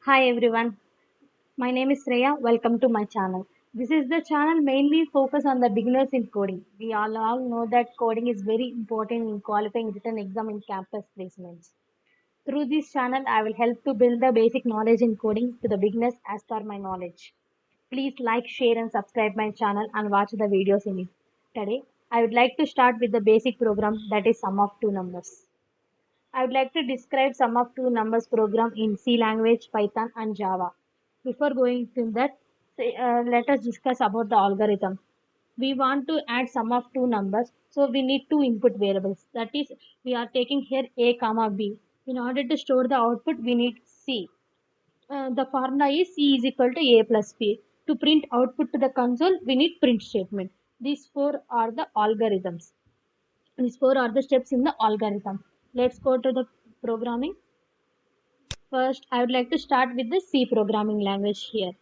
Hi everyone, my name is Shreya. Welcome to my channel. This is the channel mainly focus on the beginners in coding. We all know that coding is very important in qualifying written exam in campus placements. Through this channel, I will help to build the basic knowledge in coding to the beginners as per my knowledge. Please like, share and subscribe my channel and watch the videos in it. Today, I would like to start with the basic program that is sum of two numbers. I would like to describe sum of two numbers program in C language, Python, and Java. Before going to that, let us discuss about the algorithm. We want to add sum of two numbers, so we need two input variables. That is, we are taking here a comma b. In order to store the output, we need c. The formula is c is equal to a plus b. To print output to the console, we need print statement. These four are the algorithms. These four are the steps in the algorithm. Let's go to the programming. First, I would like to start with the C programming language here.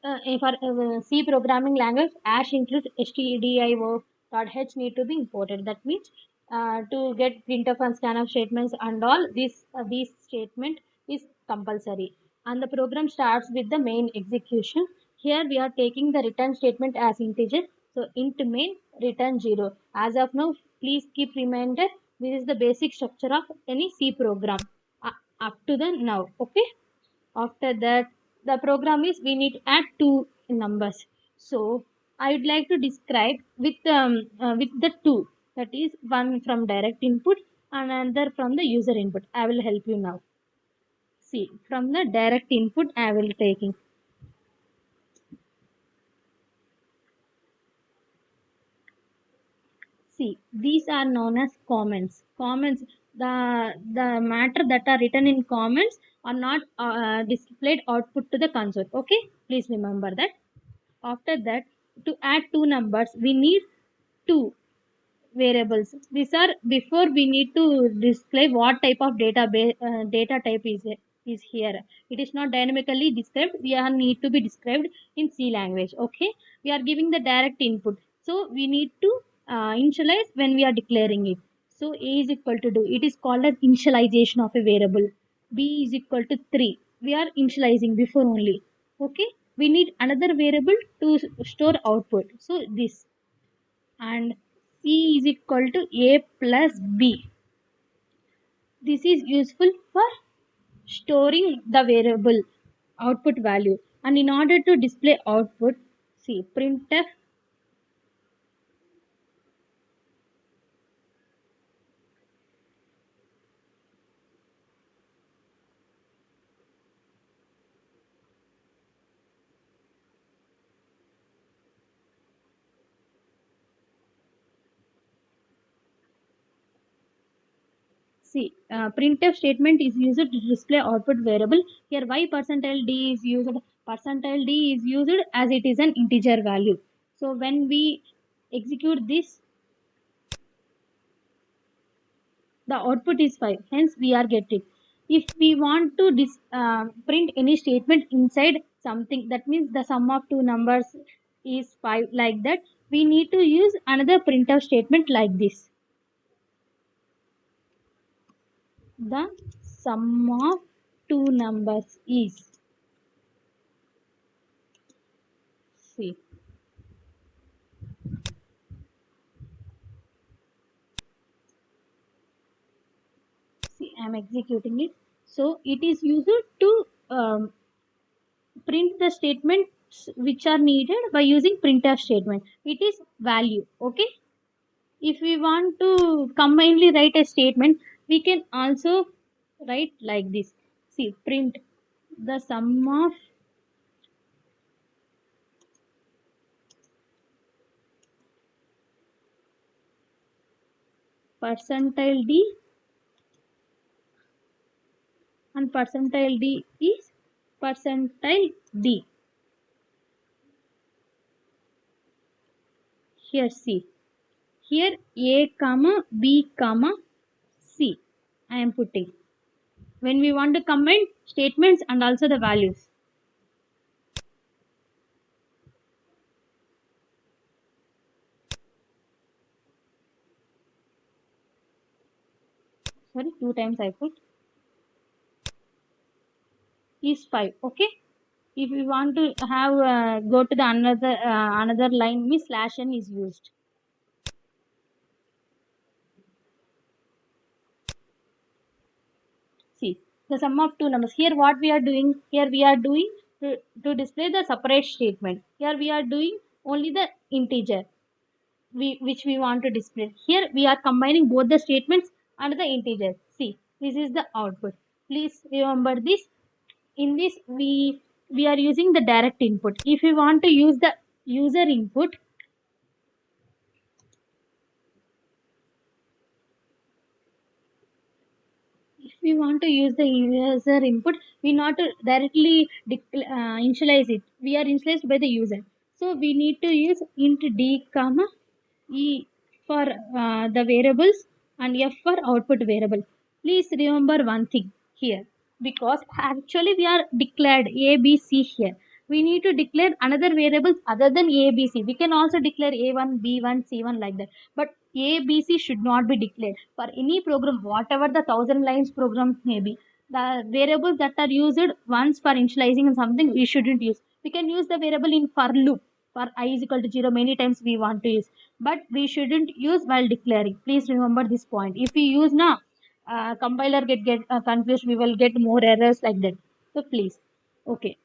For C programming language, Ash includes stdio.h need to be imported. That means to get printf and scanf statements and all this statement is compulsory. And the program starts with the main execution. Here we are taking the return statement as integer. So int main return 0. As of now, please keep reminder this is the basic structure of any C program up to the now. Okay. After that, the program is we need to add two numbers. So I would like to describe with the two, that is one from direct input and another from the user input. I will help you now. See, from the direct input I will taking. See, these are known as comments. Comments, the matter that are written in comments are not displayed output to the console. Okay, please remember that. After that, to add two numbers, we need two variables. These are before we need to display what type of data type is here. It is not dynamically described. We are need to be described in C language. Okay, we are giving the direct input, so we need to initialize when we are declaring it. So A is equal to 2. It is called as initialization of a variable. B is equal to 3. We are initializing before only. Okay, we need another variable to store output. So this, and C is equal to A plus B. This is useful for storing the variable output value. And in order to display output, see printf. Printf statement is used to display output variable. Here why percentile d is used? Percentile d is used as it is an integer value. So when we execute this, the output is 5, hence we are getting. If we want to print any statement inside something, that means the sum of two numbers is 5, like that we need to use another printf statement like this. The sum of two numbers is, see, I am executing it. So it is used to print the statements which are needed by using printf statement. It is value. Okay, if we want to combinedly write a statement, we can also write like this. See, print the sum of percentile d, and percentile d is percentile d. Here see, here a comma b comma c I am putting when we want to combine statements and also the values. Sorry, two times I put. is 5. Okay. If we want to have go to the another line, means slash n is used. See, the sum of two numbers. Here what we are doing, to display the separate statement. Here we are doing only the integer which we want to display. Here we are combining both the statements and the integers. See, this is the output. Please remember this. In this we are using the direct input. If we want to use the user input, if we want to use the user input, we not to directly initialize it. We are initialized by the user, so we need to use int d comma e for the variables and f for output variable. Please remember one thing here, because actually we are declared a b c here. We need to declare another variables other than a b c. We can also declare a1 b1 c1 like that, but a b c should not be declared for any program, whatever the 1,000 lines program may be. The variables that are used once for initializing something we shouldn't use. We can use the variable in for loop for I is equal to 0 many times we want to use, but we shouldn't use while declaring. Please remember this point. If we use now, compiler get confused, we will get more errors like that. So please, okay.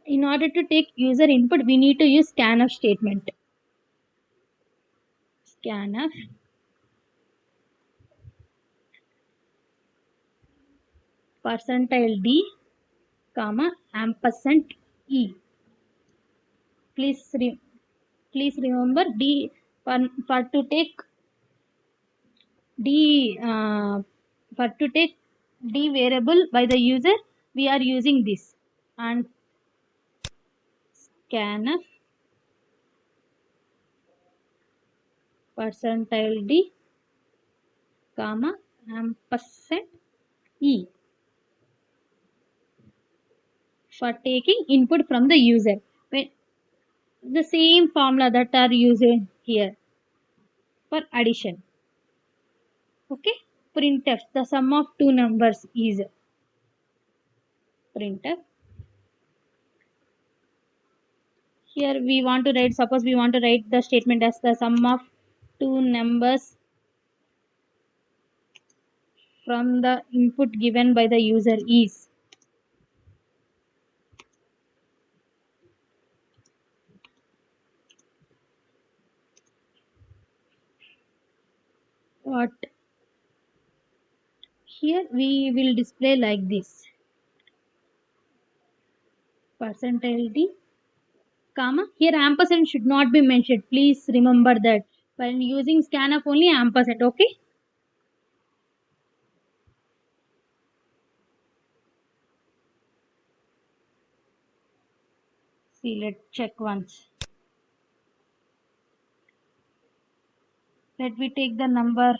In order to take user input, we need to use scanf statement. Scanf percentile d comma ampersand e. Please please remember d for to take d for to take d variable by the user, we are using this. And scanf percentile d comma ampersand e for taking input from the user. When the same formula that are used here for addition. Okay. Printf, the sum of two numbers is printf. Here we want to write, suppose we want to write the statement as the sum of two numbers from the input given by the user is. What? Here we will display like this. Percentile d comma. Here ampersand should not be mentioned. Please remember that. When using scanf only ampersand, okay? See, let's check once. Let me take the number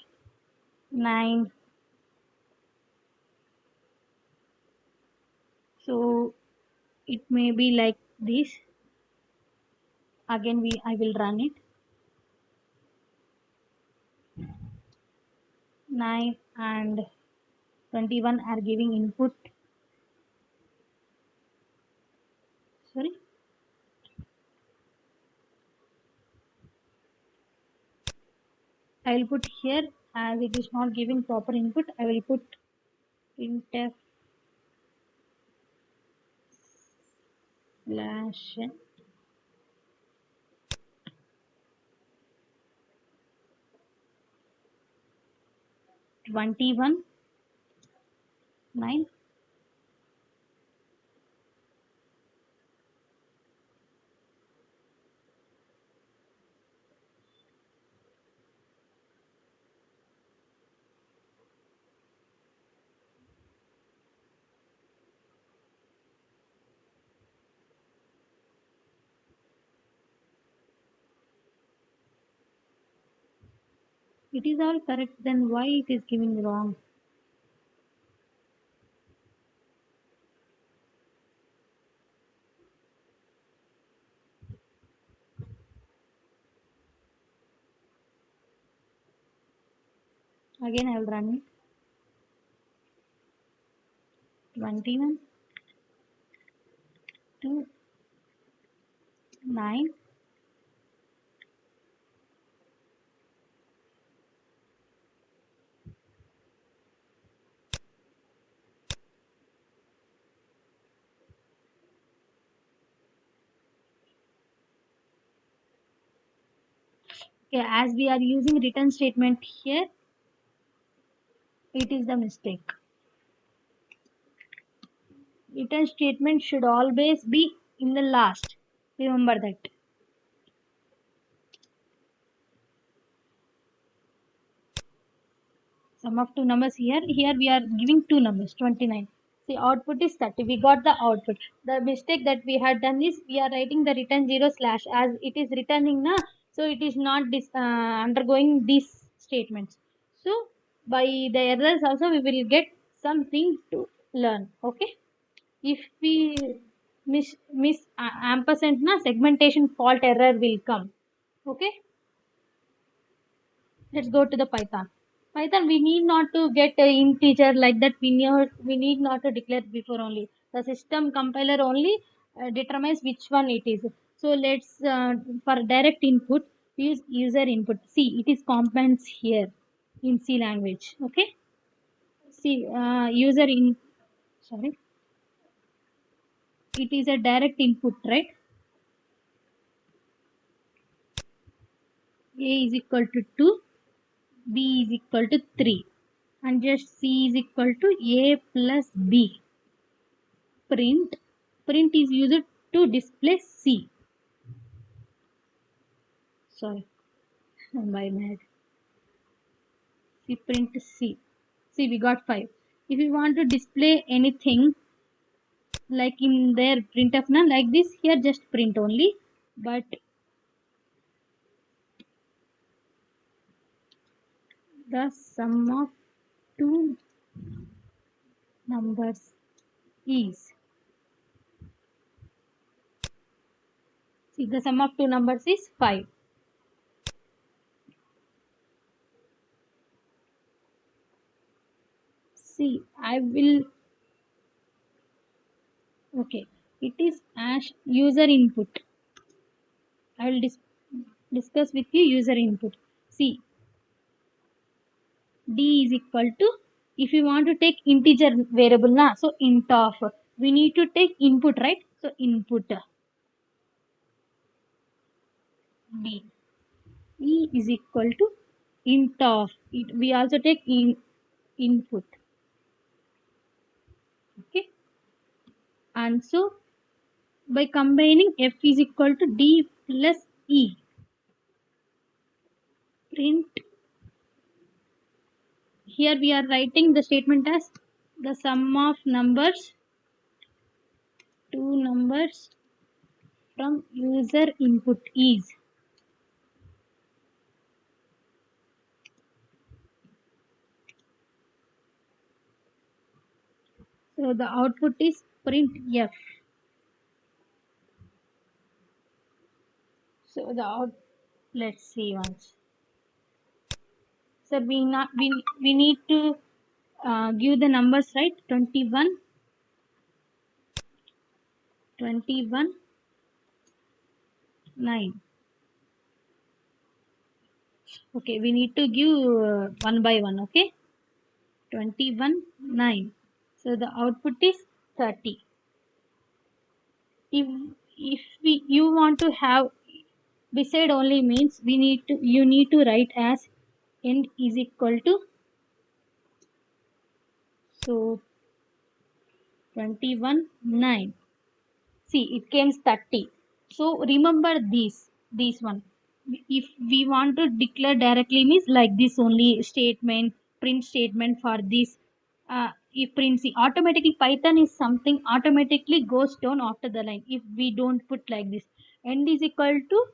9. So it may be like this. Again I will run it. 9 and 21 are giving input. Sorry. I will put here, as it is not giving proper input, I will put printf slash 21 9. It is all correct, then why it is giving wrong? Again I will run it. 21 to 9. Okay, as we are using return statement here, it is the mistake. Return statement should always be in the last. Remember that. Sum of two numbers here. Here we are giving two numbers, 29. The output is 30. We got the output. The mistake that we had done is we are writing the return 0 slash as it is returning now. So it is not undergoing these statements. So by the errors also we will get something to learn. Okay. If we miss ampersand na segmentation fault error will come. Okay. Let's go to the Python. Python, we need not to get an integer like that. We need not to declare before only. The system compiler only determines which one it is. So let's for direct input use user input. See, it is commands here in C language. Okay. See, user in sorry, it is a direct input, right? A is equal to 2, B is equal to 3, and just C is equal to A plus B. Print is used to display C. Sorry, my bad. See, print C. See, we got 5. If you want to display anything like in their printf na like this, here just print only. But the sum of two numbers is, see, the sum of two numbers is 5. See, I will, okay, it is as user input. I will discuss with you user input. See, d is equal to, if you want to take integer variable na, so int of, we need to take input, right? So input d, e is equal to int of it, we also take input. Okay, and so by combining f is equal to d plus e, print, here we are writing the statement as the sum of numbers, two numbers from user input is, so the output is print f. So the out, let's see once. So we need to give the numbers, right? 21, 21, 9. Okay, we need to give one by one. Okay, 21, 9. So the output is 30. If you want to have beside only means you need to write as end is equal to, so 21, 9. See, it came 30. So remember this one. If we want to declare directly means like this only statement, print statement for this. If print, see, automatically Python is something automatically goes down after the line. If we don't put like this, end is equal to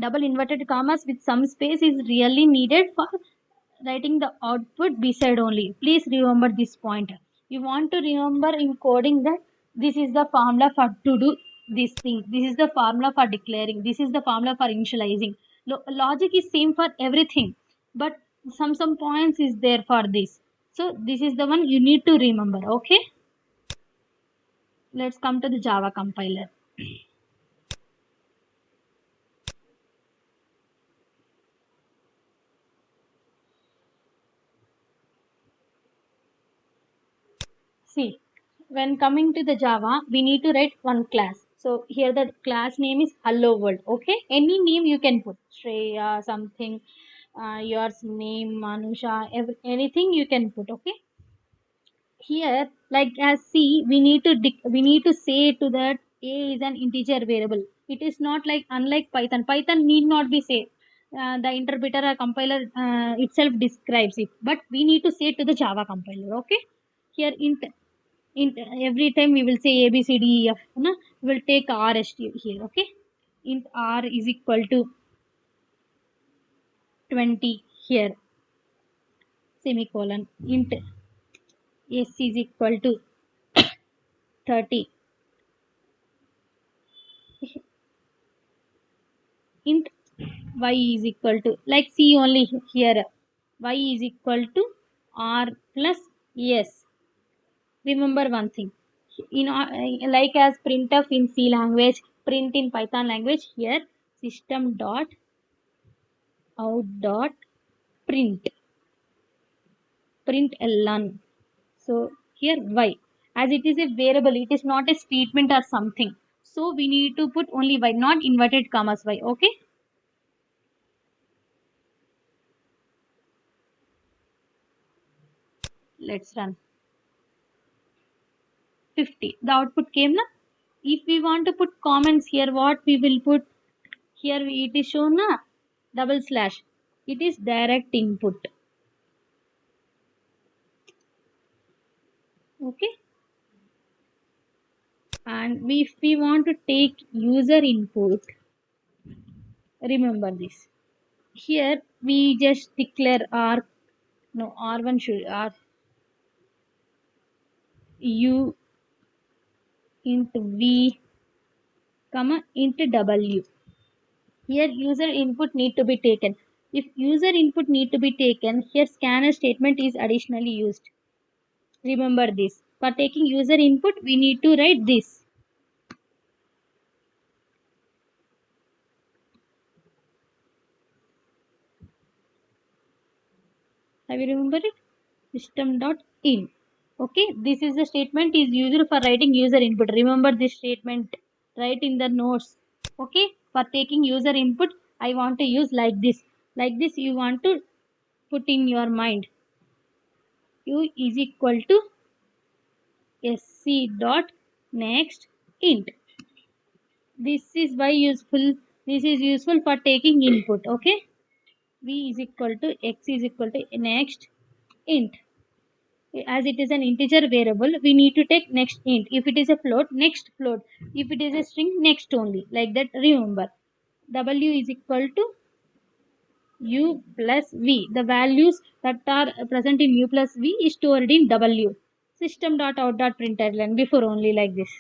double inverted commas with some space is really needed for writing the output beside only. Please remember this point. You want to remember in coding that this is the formula for to do this thing. This is the formula for declaring. This is the formula for initializing. Logic is same for everything, but some points is there for this. So this is the one you need to remember. Okay. Let's come to the Java compiler. See, when coming to the Java, we need to write one class. So here the class name is Hello World. Okay, any name you can put, Shreya, something, yours name, Manusha, anything you can put. Okay, here like as C, we need to say to that A is an integer variable. It is not like unlike Python. Python need not be say. The interpreter or compiler itself describes it, but we need to say to the Java compiler. Okay, here int every time we will say A B C D E F. No? We will take RST here. Okay, int R is equal to 20 here, semicolon. Int S is equal to 30. Int Y is equal to, like see only here, Y is equal to R plus S. Remember one thing, in like as printf in C language, print in Python language, here system dot out dot print ln. So here Y, as it is a variable, it is not a statement or something, so we need to put only Y, not inverted commas Y. Okay, let's run. 50 the output came na. If we want to put comments here, what we will put here, it is shown na double slash, it is direct input. Okay, and if we want to take user input, remember this, here we just declare r, no, r1 should r u into v comma into w. Here user input need to be taken. If user input need to be taken, here scanner statement is additionally used. Remember this. For taking user input, we need to write this. Have you remembered it? System.in. Okay, this is the statement is used for writing user input. Remember this statement. Write in the notes. Okay, for taking user input, I want to use like this. Like this, you want to put in your mind. U is equal to sc dot next int. This is why useful. This is useful for taking input. Okay, v is equal to x is equal to next int. As it is an integer variable, we need to take next int. If it is a float, next float. If it is a string, next only. Like that, remember. W is equal to u plus v. The values that are present in u plus v is stored in w. System dot out dot println before only like this.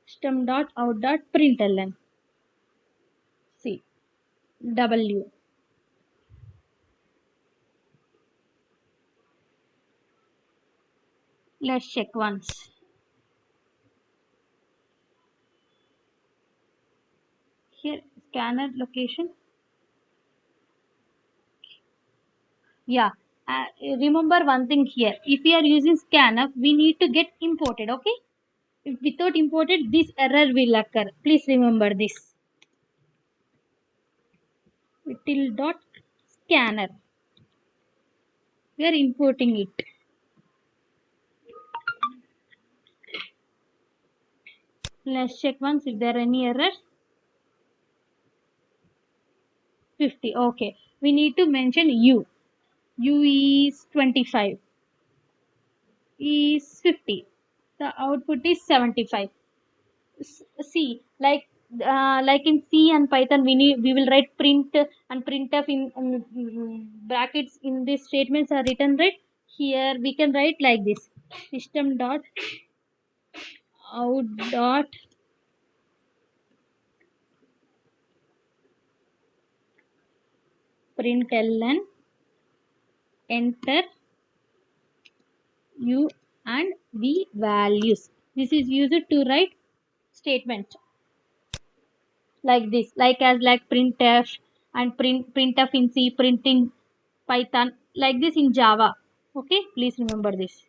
System dot out dot println. See, w. Let's check once. Here, scanner location. Yeah. Remember one thing here. If we are using scanner, we need to get imported. Okay. If without imported, this error will occur. Please remember this. Till dot scanner. We are importing it. Let's check once if there are any errors. 50. Okay. We need to mention U. U is 25. Is 50. The output is 75. See, like in C and Python, we will write print and printf in brackets in these statements are written right. Here we can write like this: system dot out dot println enter u and v values. This is used to write statement like this, like printf and printf in C, print in Python, like this in Java. Okay, please remember this.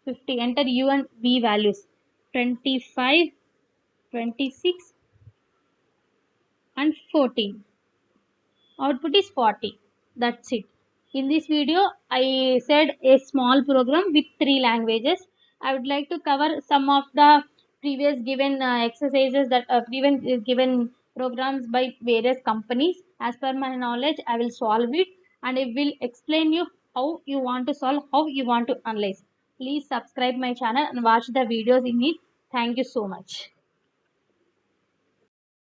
50. Enter u and v values. 25, 26, and 14. Output is 40. That's it. In this video I said a small program with three languages. I would like to cover some of the previous given exercises that given programs by various companies. As per my knowledge I will solve it, and I will explain you how you want to solve, how you want to analyze. Please subscribe my channel and watch the videos in it. Thank you so much.